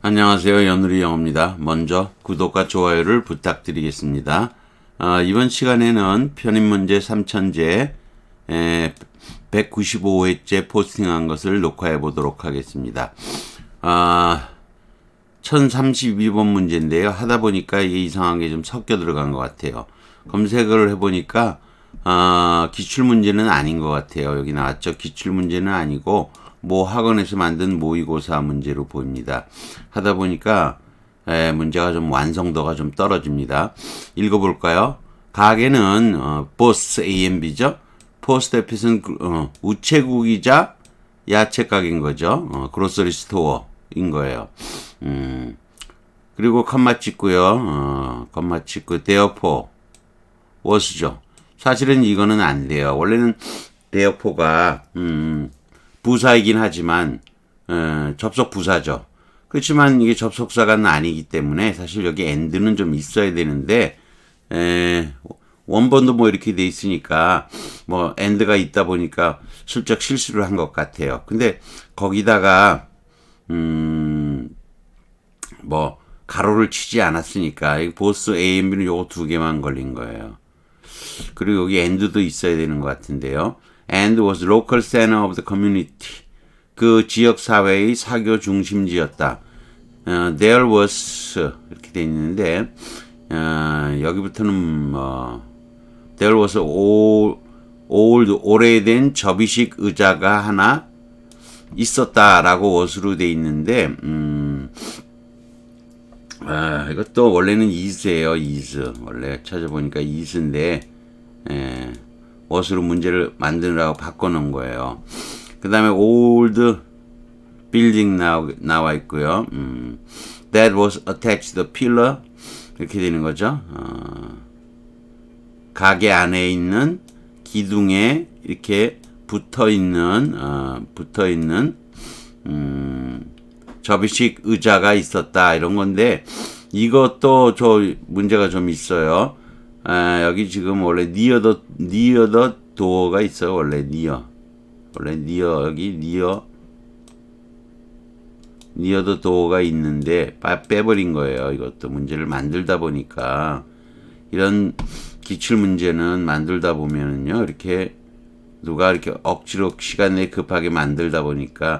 안녕하세요. 연우리 영어입니다. 먼저 구독과 좋아요를 부탁드리겠습니다. 이번 시간에는 편입문제 3000제 195회째 포스팅한 것을 녹화해 보도록 하겠습니다. 1032번 문제인데요. 하다 보니까 이게 이상한 게 좀 섞여 들어간 것 같아요. 검색을 해보니까 기출문제는 아닌 것 같아요. 여기 나왔죠. 기출문제는 아니고 모 학원에서 만든 모의고사 문제로 보입니다. 하다 보니까 문제가 좀 완성도가 좀 떨어집니다. 읽어볼까요? 가게는 보스 A&B죠. 포스트 오핏은 우체국이자 야채 가게인 거죠. 그로서리 스토어인 거예요. 그리고 컴마 찍고요. 컴마 찍고 therefore was죠. 사실은 이거는 안 돼요. 원래는 therefore가 부사이긴 하지만 접속 부사죠. 그렇지만 이게 접속사가 아니기 때문에 사실 여기 and는 좀 있어야 되는데 원본도 뭐 이렇게 돼 있으니까 뭐 and가 있다 보니까 슬쩍 실수를 한 것 같아요. 근데 거기다가 뭐 가로를 치지 않았으니까 보스 A, B는 요거 두 개만 걸린 거예요. 그리고 여기 and도 있어야 되는 것 같은데요. and was local center of the community. 그 지역 사회의 사교 중심지였다. there was 이렇게 돼 있는데 여기부터는 there was old 오래된 접이식 의자가 하나 있었다라고 was로 돼 있는데 이것도 원래는 is예요. is 원래 찾아보니까 is인데 was로 문제를 만드느라고 바꿔놓은 거예요. 그 다음에 old building 나와 있고요. that was attached to the pillar 이렇게 되는 거죠. 가게 안에 있는 기둥에 이렇게 붙어 있는 접이식 의자가 있었다 이런 건데 이것도 저 문제가 좀 있어요. 여기 지금 원래 near the door가 있어요. 원래 near 여기 near the door가 있는데 빼버린 거예요. 이것도 문제를 만들다 보니까 이런 기출 문제는 만들다 보면은요 이렇게 누가 이렇게 억지로 시간 내에 급하게 만들다 보니까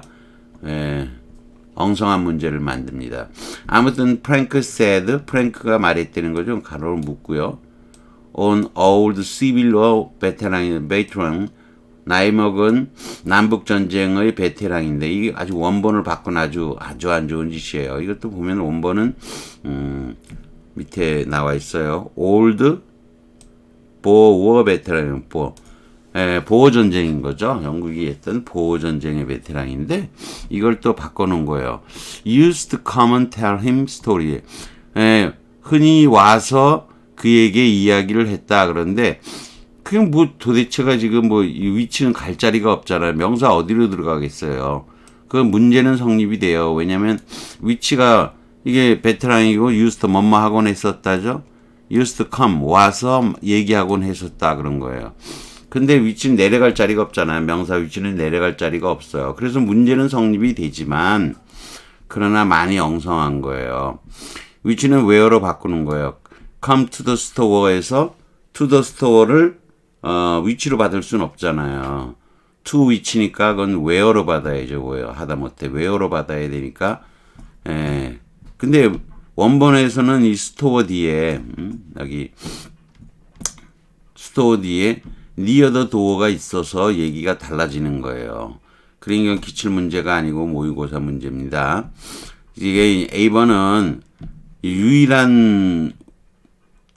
엉성한 문제를 만듭니다. 아무튼 프랭크 said, 프랭크가 말했다는 거죠. 가로를 묶고요. on old civil war veteran 나이 먹은 남북전쟁의 베테랑인데 이게 아주 원본을 바꾼 아주 안 좋은 짓이에요. 이것도 보면 원본은 밑에 나와 있어요. old war veteran 보호전쟁인 거죠. 영국이 했던 보호전쟁의 베테랑인데 이걸 또 바꿔놓은 거예요. used to come and tell him story. 흔히 와서 그에게 이야기를 했다. 그런데 그게 뭐 도대체가 지금 뭐 위치는 갈 자리가 없잖아요. 명사 어디로 들어가겠어요. 그 문제는 성립이 돼요. 왜냐면 위치가 이게 베테랑이고 used to 뭐뭐 하곤 했었다죠. used to come 와서 얘기하곤 했었다 그런 거예요. 근데 위치는 내려갈 자리가 없잖아요. 명사 위치는 내려갈 자리가 없어요. 그래서 문제는 성립이 되지만 그러나 많이 엉성한 거예요. 위치는 where로 바꾸는 거예요. come to the store에서 to the store를 위치로 받을 수는 없잖아요. to 위치니까 그건 where로 받아야죠. where 하다못해 where로 받아야 되니까 근데 원본에서는 이 store 뒤에 여기 store 뒤에 near the door가 있어서 얘기가 달라지는 거예요. 그러니까 기출 문제가 아니고 모의고사 문제입니다. 이게 A번은 유일한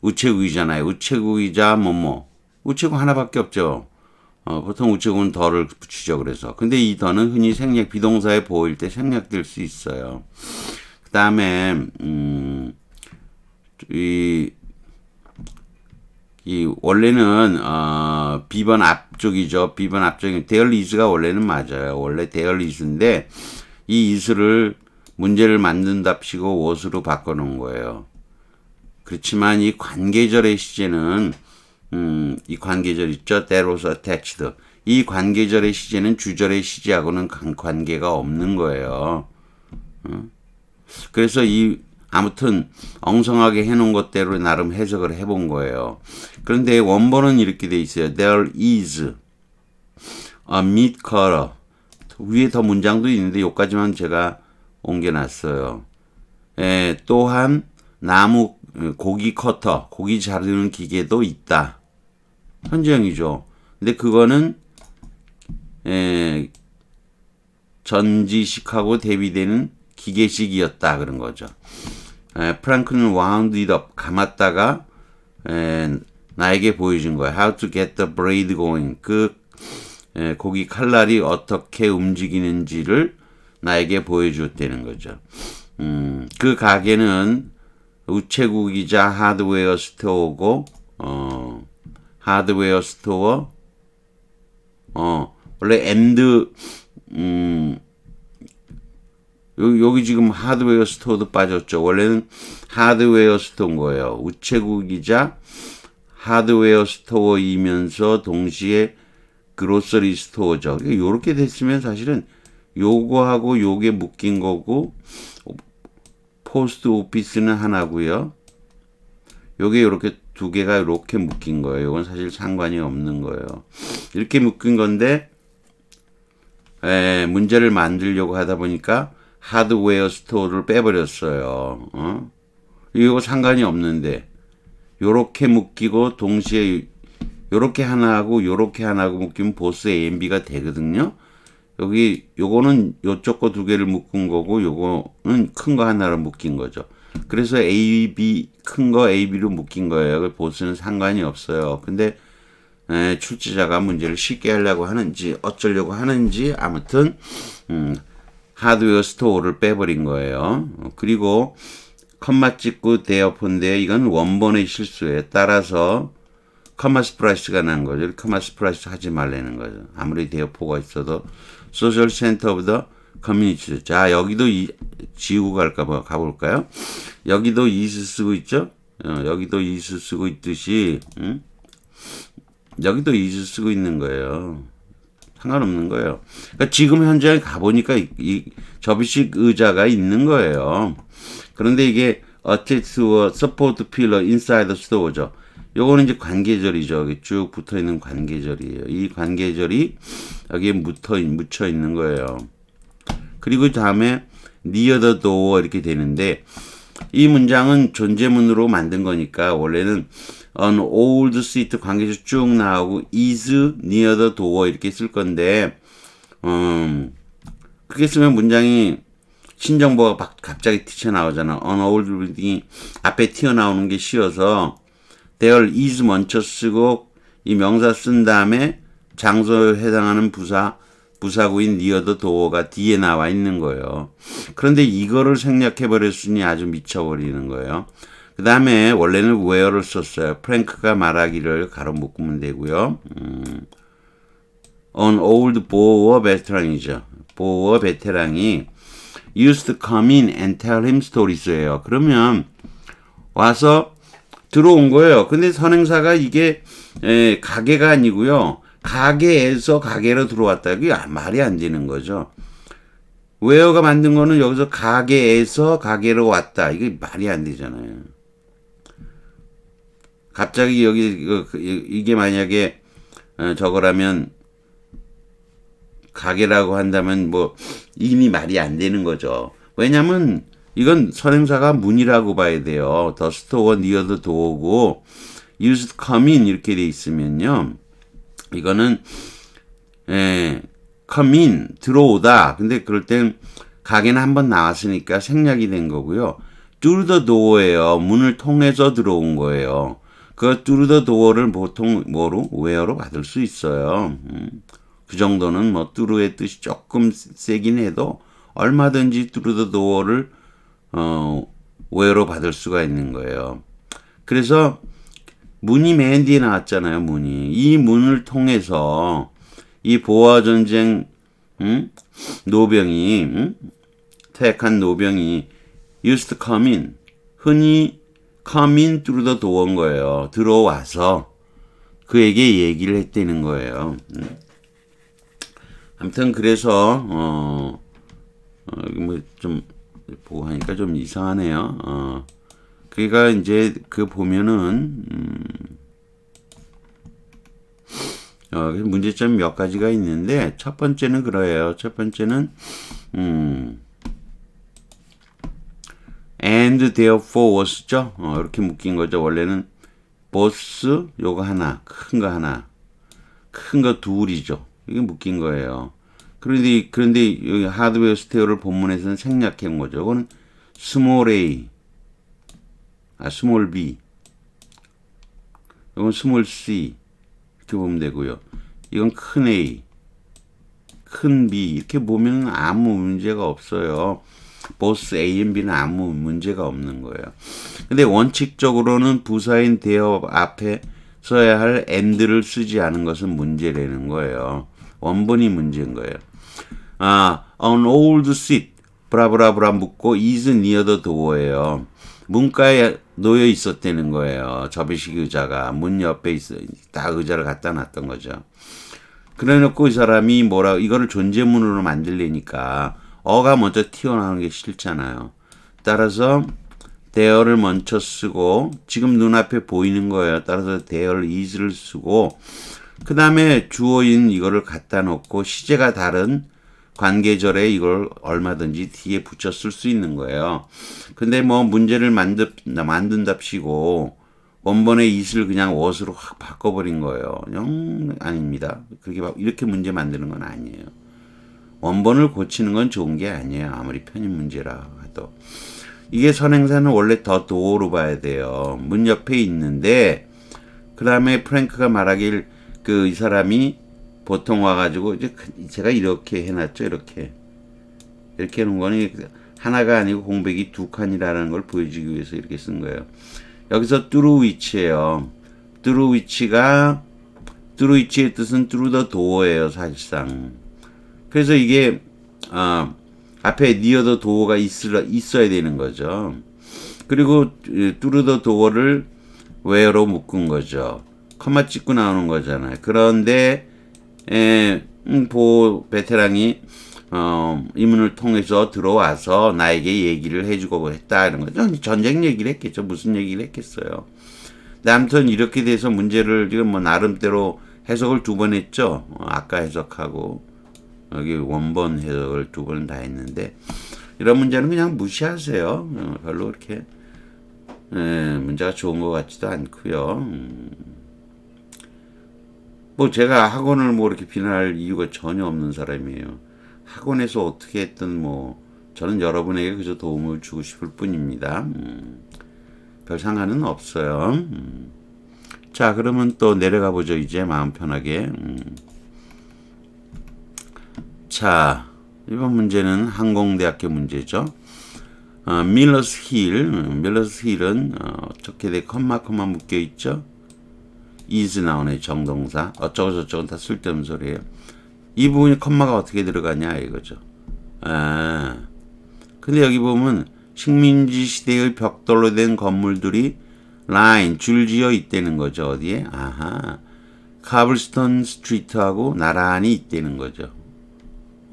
우체국이잖아요. 우체국이자 우체국 하나밖에 없죠. 보통 우체국은 더를 붙이죠. 그래서 근데 이 더는 흔히 생략 비동사에 보일 때 생략될 수 있어요. 그 다음에 이 원래는 B번 앞쪽이죠. B번 앞쪽이 there is가 원래는 맞아요. 원래 there is인데 이 is를 문제를 만든답시고 was로 바꿔놓은 거예요. 그렇지만 이 관계절의 시제는 이 관계절 있죠. that was attached. 이 관계절의 시제는 주절의 시제하고는 관계가 없는 거예요. 그래서 아무튼 엉성하게 해놓은 것대로 나름 해석을 해본 거예요. 그런데 원본은 이렇게 돼 있어요. There is a meat cutter. 위에 더 문장도 있는데 여기까지만 제가 옮겨놨어요. 또한 고기 커터, 고기 자르는 기계도 있다. 현재형이죠. 근데 그거는 전지식하고 대비되는 기계식이었다 그런 거죠. 프랑크는 wound it up, 감았다가 나에게 보여준 거야. How to get the blade going. 고기 칼날이 어떻게 움직이는지를 나에게 보여줬다는 거죠. 그 가게는 우체국이자 하드웨어 스토어고, 하드웨어 스토어, 원래 여기 지금 하드웨어 스토어도 빠졌죠. 원래는 하드웨어 스토어인 거예요. 우체국이자 하드웨어 스토어이면서 동시에 그로서리 스토어죠. 요렇게 됐으면 사실은 요거하고 요게 묶인 거고, 포스트 오피스는 하나고요. 요게 요렇게 두 개가 이렇게 묶인 거예요. 이건 사실 상관이 없는 거예요. 이렇게 묶인 건데 문제를 만들려고 하다 보니까 하드웨어 스토어를 빼버렸어요. 이거 상관이 없는데 요렇게 묶이고 동시에 요렇게 하나하고 요렇게 하나하고 묶이면 보스 A, B가 되거든요. 요거는 요쪽 거 두 개를 묶은 거고 요거는 큰 거 하나로 묶인 거죠. 그래서 A, B, 큰 거 A, B로 묶인 거예요. 보스는 상관이 없어요. 근데 출제자가 문제를 쉽게 하려고 하는지 어쩌려고 하는지 아무튼 하드웨어 스토어를 빼버린 거예요. 그리고 컴마 찍고 대어폰데 이건 원본의 실수에 따라서 커마 스프라이스가 난 거죠. 커마 스프라이스 하지 말라는 거죠. 아무리 대어포가 있어도 소셜 센터 오브 더 커뮤니티. 자, 여기도 지우고 가볼까요? 여기도 is 쓰고 있죠? 여기도 is 쓰고 있듯이 여기도 is 쓰고 있는 거예요. 상관없는 거예요. 그러니까 지금 현장에 가보니까 이 접이식 의자가 있는 거예요. 그런데 이게 attached to a support pillar inside the store죠. 요거는 이제 관계절이죠. 여기 쭉 붙어 있는 관계절이에요. 이 관계절이 여기에 묻혀 있는 거예요. 그리고 다음에 near the door 이렇게 되는데 이 문장은 존재문으로 만든 거니까 원래는 an old seat 관계절 쭉 나오고 is near the door 이렇게 쓸 건데 그렇게 쓰면 문장이 신정보가 갑자기 튀쳐나오잖아. an old building이 앞에 튀어나오는 게 쉬워서 there is 먼저 쓰고 이 명사 쓴 다음에 장소에 해당하는 부사구인 near the door가 뒤에 나와 있는 거예요. 그런데 이거를 생략해 버렸으니 아주 미쳐버리는 거예요. 그 다음에 원래는 where를 썼어요. 프랭크가 말하기를 가로 묶으면 되고요. an old boer veteran이죠. boer 베테랑이 used to come in and tell him stories예요. 그러면 와서 들어온 거예요. 근데 선행사가 이게 가게가 아니고요. 가게에서 가게로 들어왔다. 이게 말이 안 되는 거죠. 웨어가 만든 거는 여기서 가게에서 가게로 왔다. 이게 말이 안 되잖아요. 갑자기 이게 만약에 저거라면 가게라고 한다면 뭐 이미 말이 안 되는 거죠. 왜냐면 이건 선행사가 문이라고 봐야 돼요. The store near the door고 used to come in 이렇게 돼 있으면요. 이거는 come in 들어오다. 근데 그럴 땐 가게는 한번 나왔으니까 생략이 된 거고요. through the door예요. 문을 통해서 들어온 거예요. 그 through the door를 보통 where로 받을 수 있어요. 그 정도는 뭐 through의 뜻이 조금 세긴 해도 얼마든지 through the door를 where로 받을 수가 있는 거예요. 그래서 문이 맨 뒤에 나왔잖아요. 이 문을 통해서 이 보아 전쟁 노병이 퇴역한 노병이 used to come in 흔히 come in through the door인 거예요. 들어와서 그에게 얘기를 했다는 거예요. 아무튼 그래서 뭐 좀 보고 하니까 좀 이상하네요. 그러니까 이제 그 보면은 문제점 몇 가지가 있는데 첫 번째는 그래요. 첫 번째는 and therefore was죠. 이렇게 묶인 거죠. 원래는 both 요거 하나, 큰 거 하나, 큰 거 둘이죠. 이게 묶인 거예요. 그런데 여기 하드웨어 스테어를 본문에서는 생략해 온 거죠. 이거는 small a, small b, 이건 small c 이렇게 보면 되고요. 이건 큰 a, 큰 b 이렇게 보면 아무 문제가 없어요. 보스 A and B는 아무 문제가 없는 거예요. 근데 원칙적으로는 부사인 대어 앞에 써야 할 and를 쓰지 않은 것은 문제라는 거예요. 원본이 문제인 거예요. an old seat, 브라브라브라 묻고 is near the door예요. 문가에 놓여 있었다는 거예요. 접이식 의자가 문 옆에 딱 의자를 갖다 놨던 거죠. 그래놓고 이 사람이 이거를 존재문으로 만들려니까 어가 먼저 튀어나오는 게 싫잖아요. 따라서 there를 먼저 쓰고 지금 눈앞에 보이는 거예요. 따라서 there is를 쓰고 그 다음에 주어인 이거를 갖다 놓고 시제가 다른 관계절에 이걸 얼마든지 뒤에 붙여 쓸 수 있는 거예요. 근데 문제를 만든답시고 원본의 is를 그냥 was로 확 바꿔버린 거예요. 아닙니다. 이렇게 문제 만드는 건 아니에요. 원본을 고치는 건 좋은 게 아니에요. 아무리 편입 문제라 해도. 이게 선행사는 원래 더 do어로 봐야 돼요. 문 옆에 있는데 그 다음에 프랭크가 말하길 이 사람이 보통 와가지고 이제 제가 이렇게 해놨죠. 이렇게 해놓은 거니 하나가 아니고 공백이 두 칸이라는 걸 보여주기 위해서 이렇게 쓴 거예요. 여기서 through which예요. through which의 뜻은 through the door예요. 사실상. 그래서 이게 앞에 near the door가 있어야 되는 거죠. 그리고 through the door를 where로 묶은 거죠. 컴마 찍고 나오는 거잖아요. 그런데 베테랑이 이문을 통해서 들어와서 나에게 얘기를 해주고 했다 이런 거죠. 전쟁 얘기를 했겠죠. 무슨 얘기를 했겠어요. 아무튼 이렇게 돼서 문제를 지금 나름대로 해석을 두 번 했죠. 아까 해석하고 여기 원본 해석을 두 번 다 했는데 이런 문제는 그냥 무시하세요. 별로 그렇게 문제가 좋은 것 같지도 않고요. 제가 학원을 이렇게 비난할 이유가 전혀 없는 사람이에요. 학원에서 어떻게 했든 저는 여러분에게 그저 도움을 주고 싶을 뿐입니다. 별 상관은 없어요. 자, 그러면 또 내려가 보죠. 이제 마음 편하게. 자, 이번 문제는 항공대학교 문제죠. 밀러스 힐은 어떻게 돼? 컴마 묶여 있죠. is 나오네. 정동사. 어쩌고 저쩌고 다 쓸데없는 소리예요. 이 부분이 컴마가 어떻게 들어가냐 이거죠. 근데 여기 보면 식민지 시대의 벽돌로 된 건물들이 라인 줄지어 있다는 거죠. 어디에? 카블스톤 스트리트하고 나란히 있다는 거죠.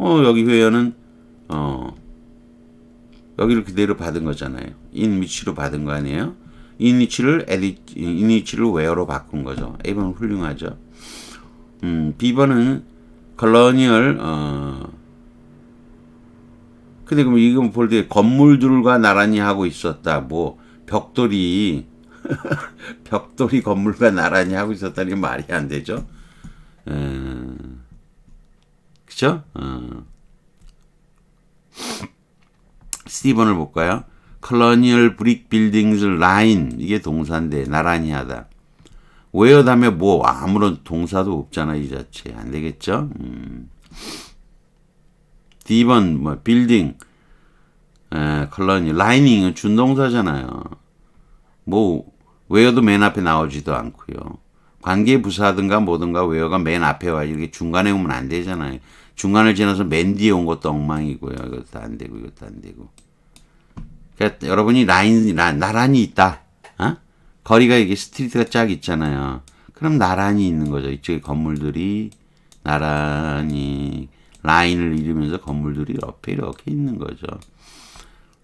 여기 회원은 여기를 그대로 받은 거잖아요. in which로 받은 거 아니에요? in which를 where로 바꾼 거죠. A번은 훌륭하죠. B번은 colonial 근데 그럼 이건 볼 때 건물들과 나란히 하고 있었다. 벽돌이 건물과 나란히 하고 있었다는 게 말이 안 되죠. 그쵸? C번을 볼까요? colonial brick buildings line 이게 동사인데 나란히 하다. where 다음에 아무런 동사도 없잖아. 이 자체 안 되겠죠? D번 building colonial lining은 준동사잖아요. where도 맨 앞에 나오지도 않고요. 관계 부사든가 뭐든가 where가 맨 앞에 와 이렇게 중간에 오면 안 되잖아요. 중간을 지나서 맨 뒤에 온 것도 엉망이고요. 이것도 안 되고 이것도 안 되고. 그러니까 여러분이 나란히 있다. 거리가 이게 스트리트가 쫙 있잖아요. 그럼 나란히 있는 거죠. 이쪽에 건물들이 나란히 라인을 이루면서 건물들이 옆에 이렇게 있는 거죠.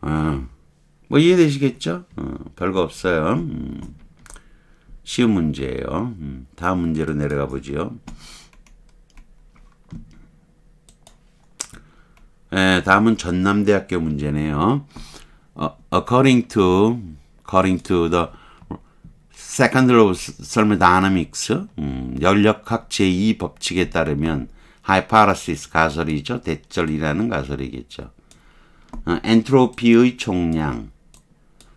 뭐 이해되시겠죠? 별거 없어요. 쉬운 문제예요. 다음 문제로 내려가 보죠. 다음은 전남대학교 문제네요. according to the second law of thermodynamics, 연력학 제2 법칙에 따르면 hypothesis 가설이죠. 대절이라는 가설이겠죠. 엔트로피의 총량,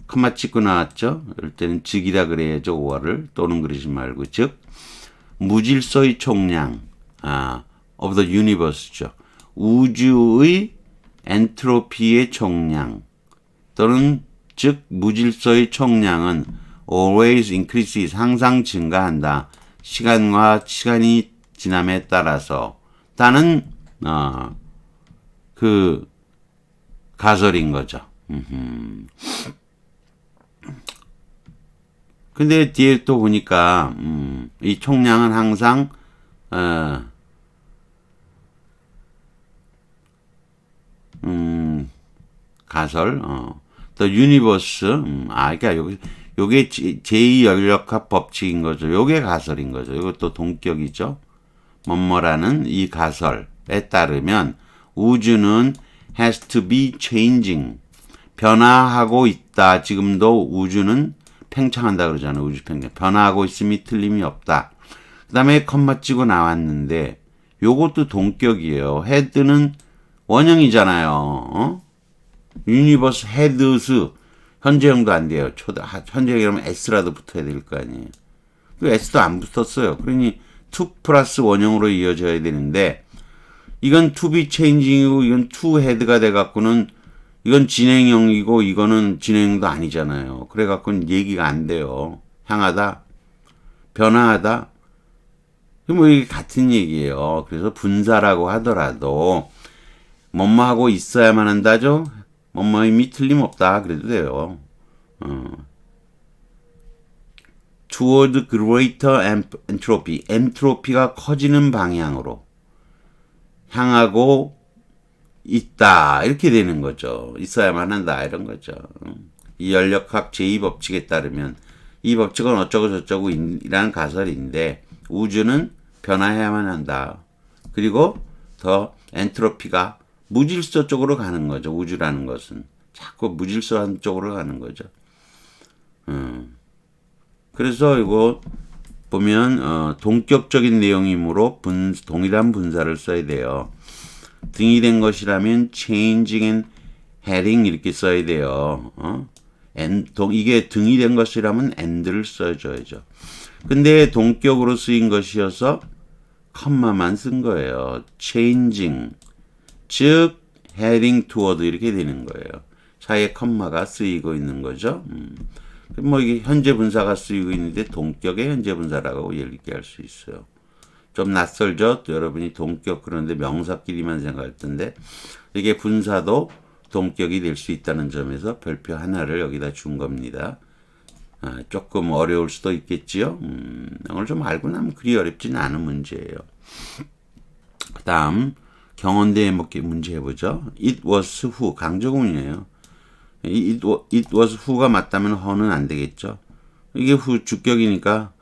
컴마 찍고 나왔죠. 이럴 때는 즉이라 그래야죠. 5월을 또는 그러지 말고 즉 무질서의 총량 of the universe죠. 우주의 엔트로피의 총량 또는 즉 무질서의 총량은 always increases 항상 증가한다. 시간이 지남에 따라서 따는 그 가설인 거죠. 근데 뒤에 또 보니까 이 총량은 항상 가설 the universe 그러니까 요게 제2연력학 법칙인 거죠. 요게 가설인 거죠. 이것도 동격이죠. 뭐뭐라는 이 가설에 따르면 우주는 has to be changing 변화하고 있다. 지금도 우주는 팽창한다 그러잖아요. 우주 팽창. 변화하고 있음이 틀림이 없다. 그 다음에 컴마 찍고 나왔는데 요것도 동격이에요. 헤드는 원형이잖아요. 유니버스 헤드스 현재형도 안 돼요. 현재형이라면 S라도 붙어야 될 거 아니에요. 그 S도 안 붙었어요. 그러니 2 플러스 원형으로 이어져야 되는데 이건 to be changing이고 이건 to head가 돼갖고는 이건 진행형이고 이거는 진행형도 아니잖아요. 그래갖고는 얘기가 안 돼요. 향하다, 변화하다. 뭐 이게 같은 얘기예요. 그래서 분사라고 하더라도 뭐뭐하고 있어야만 한다죠. 뭐뭐임이 틀림없다 그래도 돼요. toward greater entropy, 엔트로피가 커지는 방향으로 향하고 있다 이렇게 되는 거죠. 있어야만 한다 이런 거죠. 이 연력학 제2법칙에 따르면 이 법칙은 어쩌고 저쩌고 이라는 가설인데 우주는 변화해야만 한다. 그리고 더 엔트로피가 무질서 쪽으로 가는 거죠. 우주라는 것은 자꾸 무질서한 쪽으로 가는 거죠. 그래서 이거 보면 동격적인 내용이므로 동일한 분사를 써야 돼요. 등이 된 것이라면 changing and heading 이렇게 써야 돼요. 이게 등이 된 것이라면 and를 써줘야죠. 근데 동격으로 쓰인 것이어서 컴마만 쓴 거예요. changing 즉 heading toward 이렇게 되는 거예요. 사이에 컴마가 쓰이고 있는 거죠. 뭐 이게 현재 분사가 쓰이고 있는데 동격의 현재 분사라고 얘기할 수 있어요. 좀 낯설죠? 여러분이 동격 그런데 명사끼리만 생각할 텐데 이게 분사도 동격이 될 수 있다는 점에서 별표 하나를 여기다 준 겁니다. 조금 어려울 수도 있겠지요. 이걸 좀 알고 나면 그리 어렵지는 않은 문제예요. 그 다음 경원대 문제 해보죠. It was who 강조구문이에요. It was who가 맞다면 her는 안 되겠죠. 이게 who 주격이니까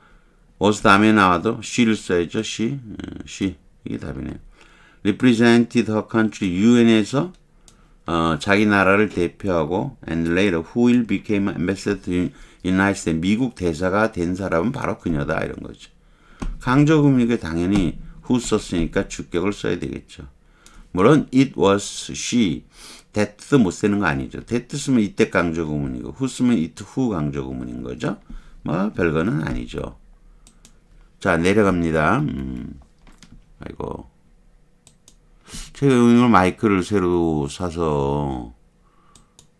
was 다음에 나와도 she를 써야죠. she 이게 답이네요. represented her country UN에서 자기 나라를 대표하고 and later who will became ambassador to United States 미국 대사가 된 사람은 바로 그녀다 이런 거죠. 강조구문이니까 당연히 who 썼으니까 주격을 써야 되겠죠. 물론 it was she that 못 쓰는 거 아니죠. that 쓰면 이때 강조구문이고 who 쓰면 it who 강조구문인 거죠. 뭐 별거는 아니죠. 자 내려갑니다. 아이고 제가 오늘 마이크를 새로 사서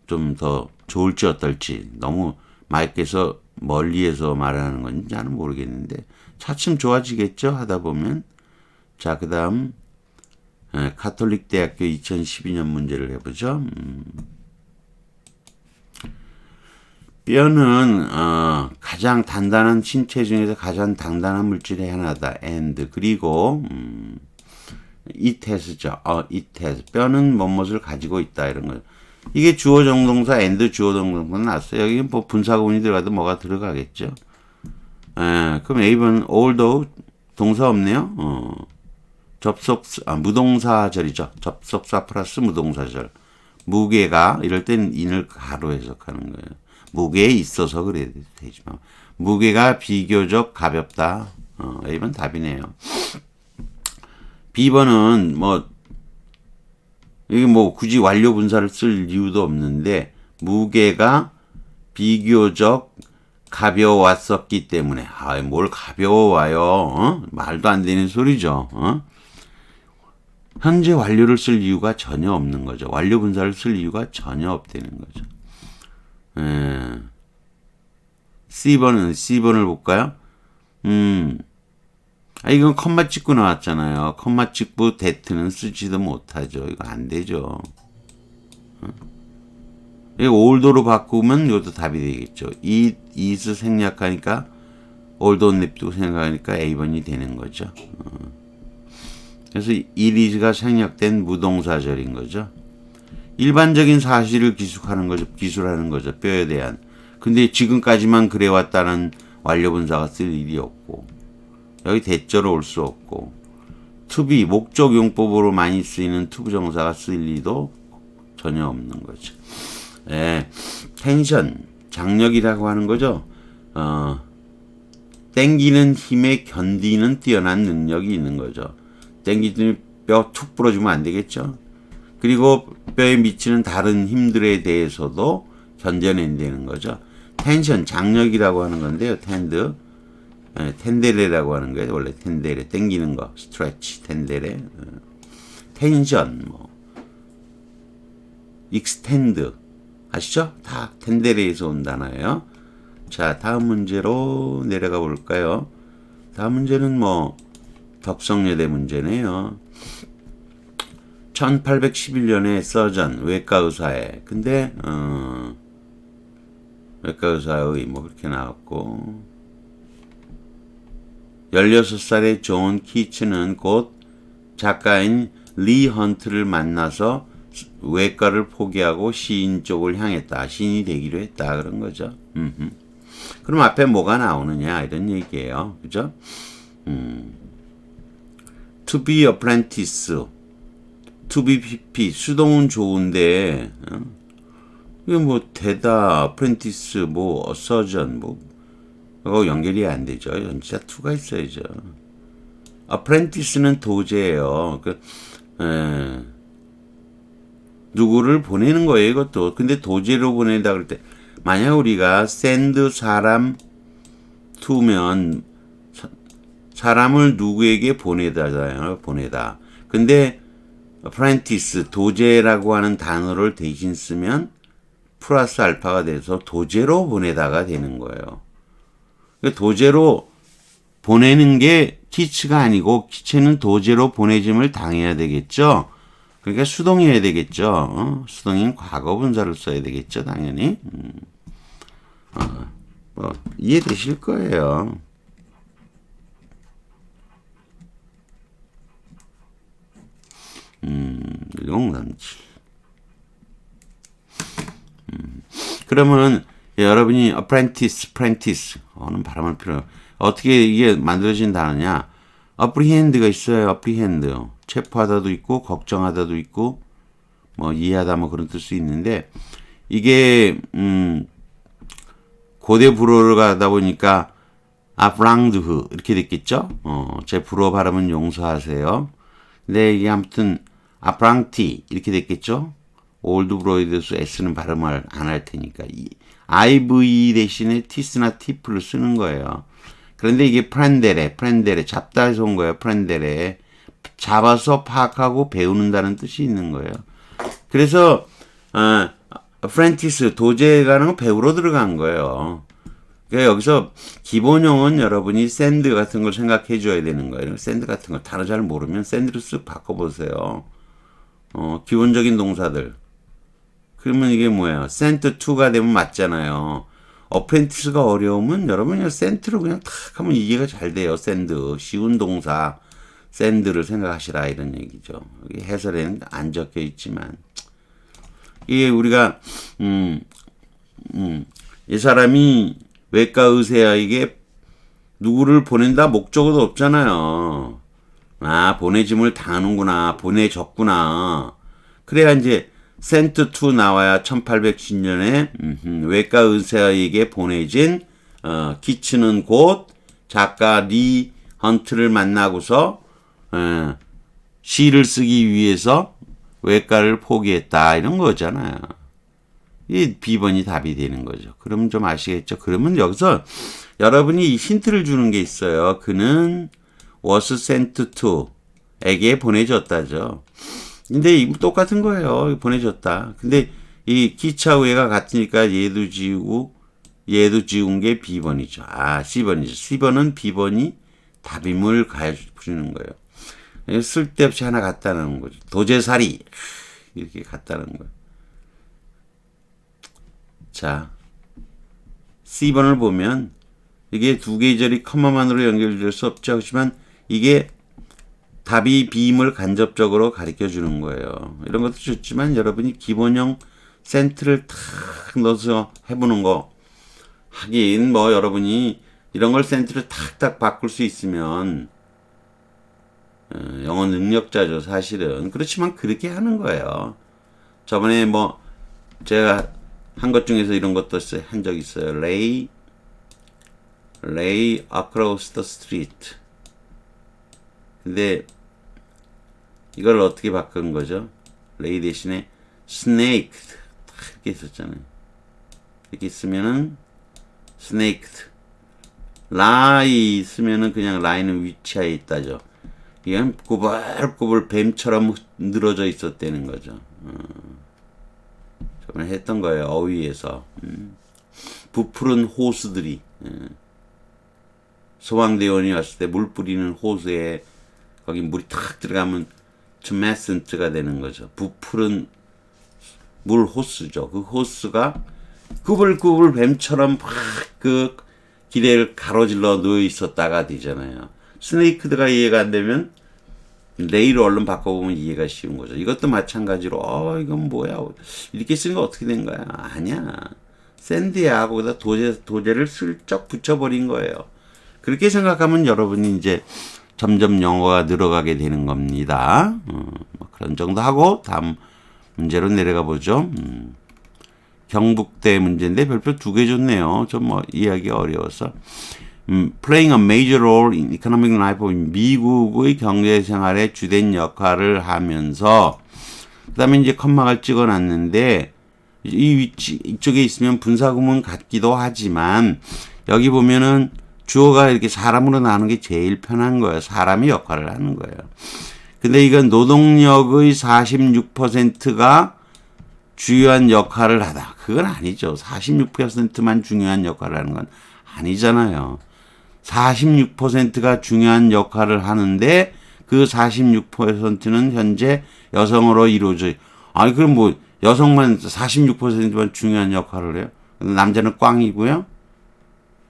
좀 더 좋을지 어떨지 너무 마이크에서 멀리에서 말하는 건지 나는 모르겠는데 차츰 좋아지겠죠 하다 보면. 자 그 다음 가톨릭 대학교 2012년 문제를 해보죠. 뼈는 가장 단단한 신체 중에서 가장 단단한 물질의 하나다. and 그리고 it has죠. it has 뼈는 무엇을 가지고 있다 이런 거. 이게 주어 정동사 and 주어 정동사 나왔어요. 여기 뭐 분사구문이 들어가도 뭐가 들어가겠죠. 그럼 A번 although 동사 없네요. 무동사절이죠. 접속사 플러스 무동사절. 무게가 이럴 땐 in을 가로 해석하는 거예요. 무게에 있어서 그래야 되지만 무게가 비교적 가볍다. A번 답이네요. B번은 뭐 이게 뭐 굳이 완료 분사를 쓸 이유도 없는데 무게가 비교적 가벼웠었기 때문에 뭘 가벼워와요. 말도 안 되는 소리죠. 현재 완료를 쓸 이유가 전혀 없는 거죠. 완료 분사를 쓸 이유가 전혀 없다는 거죠. C번을 볼까요? 이건 컴마 찍고 나왔잖아요. 컴마 찍고 that는 쓰지도 못하죠. 이거 안 되죠. 이거 oldo로 바꾸면 이것도 답이 되겠죠. is 생략하니까 oldo 냅두고 생각하니까 A번이 되는 거죠. 그래서 it is가 생략된 무동사절인 거죠. 일반적인 사실을 기술하는 거죠. 뼈에 대한. 근데 지금까지만 그래왔다는 완료분사가 쓸 일이 없고 여기 대절로 올 수 없고 to be 목적용법으로 많이 쓰이는 투부정사가 쓸 일도 전혀 없는 거죠. 텐션 장력이라고 하는 거죠. 땡기는 힘에 견디는 뛰어난 능력이 있는 거죠. 땡기더니 뼈 툭 부러지면 안 되겠죠. 그리고 뼈에 미치는 다른 힘들에 대해서도 견뎌낸다는 거죠. 텐션 장력이라고 하는 건데요. 텐데레라고 하는 거예요. 원래 텐데레 땡기는 거 스트레치 텐데레 텐션 익스텐드 아시죠? 다 텐데레에서 온 단어예요. 자, 다음 문제로 내려가 볼까요? 다음 문제는 덕성여대 문제네요. 1811년에 서전 외과 의사에 근데 외과 의사의 그렇게 나왔고 16살의 존 키츠는 곧 작가인 리 헌트를 만나서 외과를 포기하고 시인 쪽을 향했다. 시인이 되기로 했다. 그런 거죠. 그럼 앞에 뭐가 나오느냐 이런 얘기예요. 그죠? To be apprentice, to be PP 수동은 좋은데 이게 되다, apprentice, surgeon 그거 연결이 안 되죠. 진짜 to가 있어야죠. apprentice는 도제예요. 누구를 보내는 거예요, 이것도. 근데 도제로 보낸다 그럴 때, 만약 우리가 send 사람 to면 사람을 누구에게 보내다잖아요. 보내다. 근데 apprentice, 도제라고 하는 단어를 대신 쓰면 플러스 알파가 돼서 도제로 보내다가 되는 거예요. 도제로 보내는 게 teach가 아니고 기체는 도제로 보내짐을 당해야 되겠죠. 그러니까 수동이어야 되겠죠. 수동인 과거 분사를 써야 되겠죠. 당연히. 이해되실 거예요. 용남치. 그러면은 여러분이 apprentice는 발음할 필요. 어떻게 이게 만들어진 단어냐? apprehend가 있어요. apprehend. 체포하다도 있고 걱정하다도 있고 이해하다 그런 뜻이 있는데 이게 고대 불어를 가다 보니까 apprehend 이렇게 됐겠죠? 제 불어 발음은 용서하세요. 근데 이게 아무튼 apprenti 이렇게 됐겠죠? 올드 브로이드에서 S는 발음을 안 할 테니까 IV 대신에 T스나 T프를 쓰는 거예요. 그런데 이게 프렌데레 잡다 해서 온 거예요. 프렌데레 잡아서 파악하고 배우는다는 뜻이 있는 거예요. 그래서 apprentice 도제가는 건 배우러 들어간 거예요. 그러니까 여기서 기본형은 여러분이 send 같은 걸 생각해 줘야 되는 거예요. send 같은 거 단어 잘 모르면 send로 쓱 바꿔보세요. 기본적인 동사들. 그러면 이게 뭐예요? sent to가 되면 맞잖아요. apprentice가 어려우면 여러분 그냥 sent로 그냥 탁 하면 이해가 잘 돼요. send. 쉬운 동사 send를 생각하시라 이런 얘기죠. 여기 해설에는 안 적혀 있지만 이게 우리가 이 사람이 외과 의사에게 누구를 보낸다 목적어도 없잖아요. 아, 보내짐을 당하는구나. 보내줬구나. 그래야 이제 sent to 나와야 1810년에 외과 의사에게 보내진 키츠는 곧 작가 리 헌트를 만나고서 시를 쓰기 위해서 외과를 포기했다 이런 거잖아요. 이 B번이 답이 되는 거죠. 그러면 좀 아시겠죠? 그러면 여기서 여러분이 힌트를 주는 게 있어요. 그는 was sent to 에게 보내줬다죠. 근데 똑같은 거예요. 보내줬다. 근데 이 기차 우회가 같으니까 얘도 지운 게 B번이죠. 아, C번이죠. C번은 B번이 답임을 가해주는 거예요. 쓸데없이 하나 갖다는 거죠. 도제살이 이렇게 갖다는 거예요. 자, C번을 보면 이게 두 개의 절이 커마만으로 연결될 수 없죠. 하지만 이게 답이 B임을 간접적으로 가르쳐 주는 거예요. 이런 것도 좋지만 여러분이 기본형 센트를 탁 넣어서 해보는 거 하긴 뭐 여러분이 이런 걸 센트를 탁탁 바꿀 수 있으면 영어 능력자죠 사실은. 그렇지만 그렇게 하는 거예요. 저번에 뭐 제가 한 것 중에서 이런 것도 한 적 있어요. lay across the street. 근데 이걸 어떻게 바꾼 거죠? lay 대신에 snaked 이렇게 있었잖아요. 이렇게 쓰면은 snaked. lie 쓰면은 그냥 lie는 위치하에 있다죠. 이건 꼬불꼬불 뱀처럼 늘어져 있었다는 거죠. 저번에 했던 거예요. 어휘에서. 부푸른 호수들이 소방대원이 왔을 때 물 뿌리는 호수에 거기 물이 탁 들어가면 tumescent가 되는 거죠. 부푸른 물 호수죠. 그 호수가 꾸불꾸불 뱀처럼 막 그 기대를 가로질러 놓여 있었다가 되잖아요. 스네이크드가 이해가 안 되면 레이를 얼른 바꿔보면 이해가 쉬운 거죠. 이것도 마찬가지로 이건 뭐야 이렇게 쓰는 거 어떻게 된 거야? 아니야. 샌드야. 거기다 도제를 슬쩍 붙여버린 거예요. 그렇게 생각하면 여러분이 이제 점점 영어가 늘어가게 되는 겁니다. 뭐 그런 정도 하고 다음 문제로 내려가 보죠. 경북대 문제인데 별표 2개 줬네요. 좀 뭐 이해하기 어려워서. Playing a major role in economic life. 미국의 경제 생활에 주된 역할을 하면서 그다음에 이제 컴마를 찍어놨는데 이 위치 이쪽에 있으면 분사구문 같기도 하지만 여기 보면은 주어가 이렇게 사람으로 나오는 게 제일 편한 거예요. 사람이 역할을 하는 거예요. 근데 이건 노동력의 46%가 주요한 역할을 하다. 그건 아니죠. 46%만 중요한 역할을 하는 건 아니잖아요. 46%가 중요한 역할을 하는데 그 46%는 현재 여성으로 이루어져. 아니 그럼 뭐 여성만 46%만 중요한 역할을 해요? 남자는 꽝이고요.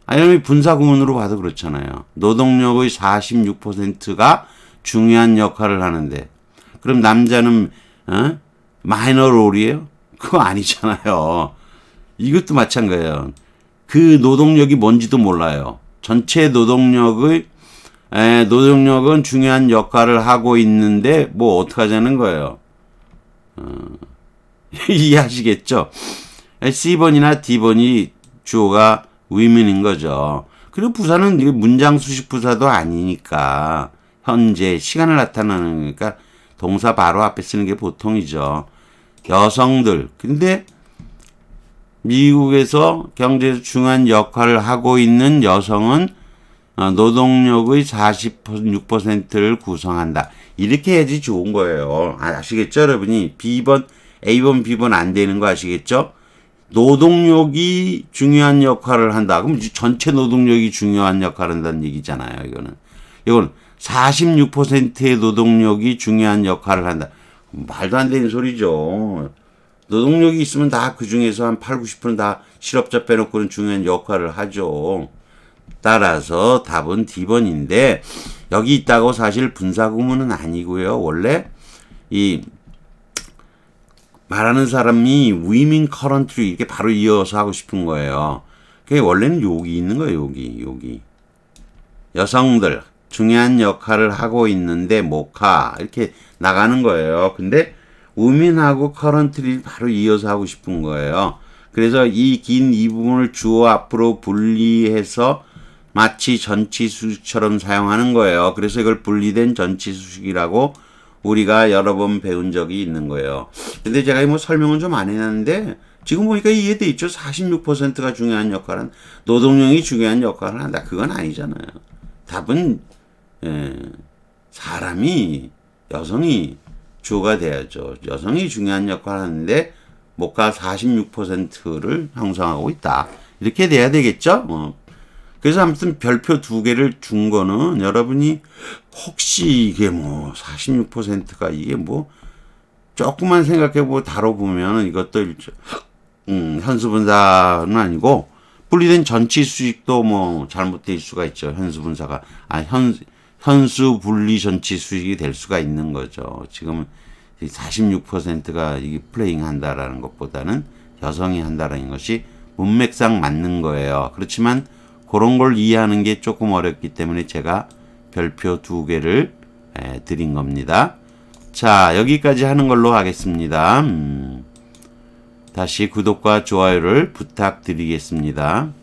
아니면 분사구문으로 봐도 그렇잖아요. 노동력의 46%가 중요한 역할을 하는데 그럼 남자는 마이너 롤이에요? 그거 아니잖아요. 이것도 마찬가지예요. 그 노동력이 뭔지도 몰라요. 전체 노동력은 중요한 역할을 하고 있는데 뭐 어떻게 하자는 거예요. 이해하시겠죠? C번이나 D번이 주어가 women인 거죠. 그리고 부사는 문장 수식 부사도 아니니까 현재 시간을 나타내는 거니까 동사 바로 앞에 쓰는 게 보통이죠. 여성들. 근데 미국에서 경제에서 중요한 역할을 하고 있는 여성은 노동력의 46%를 구성한다. 이렇게 해야지 좋은 거예요. 아시겠죠, 여러분이? B번, A번, B번 안 되는 거 아시겠죠? 노동력이 중요한 역할을 한다. 그럼 전체 노동력이 중요한 역할을 한다는 얘기잖아요, 이건 46%의 노동력이 중요한 역할을 한다. 말도 안 되는 소리죠. 노동력이 있으면 다 그 중에서 한 8, 90%는 다 실업자 빼놓고는 중요한 역할을 하죠. 따라서 답은 D번인데 여기 있다고 사실 분사구문은 아니고요. 원래 이 말하는 사람이 women currently 이렇게 바로 이어서 하고 싶은 거예요. 그게 원래는 여기 있는 거예요. 여기. 여성들 중요한 역할을 하고 있는데 모카 이렇게 나가는 거예요. 근데 women하고 currently 바로 이어서 하고 싶은 거예요. 그래서 이 긴 이 부분을 주어 앞으로 분리해서 마치 전치수식처럼 사용하는 거예요. 그래서 이걸 분리된 전치수식이라고 우리가 여러 번 배운 적이 있는 거예요. 근데 제가 뭐 설명은 좀 안 해놨는데 지금 보니까 이해돼 있죠. 46%가 중요한 역할은 노동력이 중요한 역할을 한다. 그건 아니잖아요. 답은 사람이 여성이 주가 돼야죠. 여성이 중요한 역할을 하는데 목가 46%를 형성하고 있다. 이렇게 돼야 되겠죠. 그래서 아무튼 별표 2개를 준 거는 여러분이 혹시 이게 뭐 46%가 이게 뭐 조금만 생각해보고 다뤄보면 이것도 현수분사는 아니고 분리된 전치 수식도 뭐 잘못될 수가 있죠. 현수분사가 현수 분리 전치 수식이 될 수가 있는 거죠. 지금 46%가 이게 플레잉 한다라는 것보다는 여성이 한다라는 것이 문맥상 맞는 거예요. 그렇지만 그런 걸 이해하는 게 조금 어렵기 때문에 제가 별표 2개를 드린 겁니다. 자, 여기까지 하는 걸로 하겠습니다. 다시 구독과 좋아요를 부탁드리겠습니다.